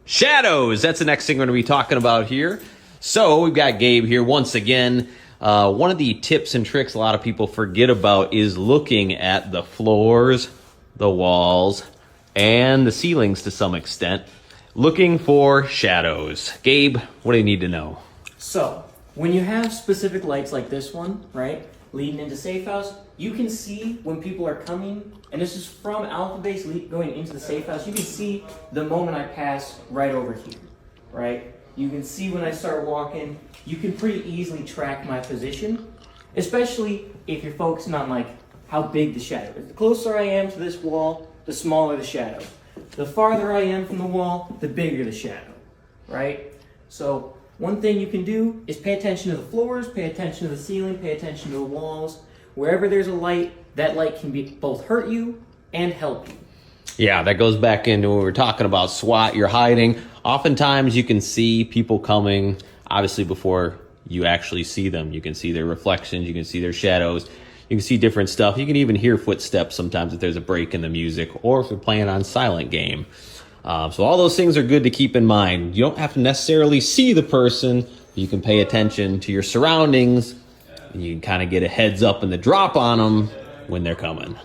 Shadows, that's the next thing we're going to be talking about here. So we've got Gabe here once again. One of the tips and tricks a lot of people forget about is looking at the floors, the walls, and the ceilings to some extent, looking for shadows. Gabe, what do you need to know? So, when you have specific lights like this one, right, leading into safe house, you can see when people are coming, and this is from alpha base going into the safe house. You can see the moment I pass right over here, right? You can see when I start walking. You can pretty easily track my position, especially if you're focusing on like how big the shadow is. The closer I am to this wall, the smaller the shadow. The farther I am from the wall, the bigger the shadow, right? So one thing you can do is pay attention to the floors, pay attention to the ceiling, pay attention to the walls. Wherever there's a light, that light can be both hurt you and help you. Yeah, that goes back into when we were talking about SWAT, you're hiding. Oftentimes you can see people coming, obviously before you actually see them. You can see their reflections, you can see their shadows, you can see different stuff. You can even hear footsteps sometimes if there's a break in the music or if you're playing on silent game. So all those things are good to keep in mind. You don't have to necessarily see the person. You can pay attention to your surroundings. And you can kind of get a heads up and the drop on them when they're coming.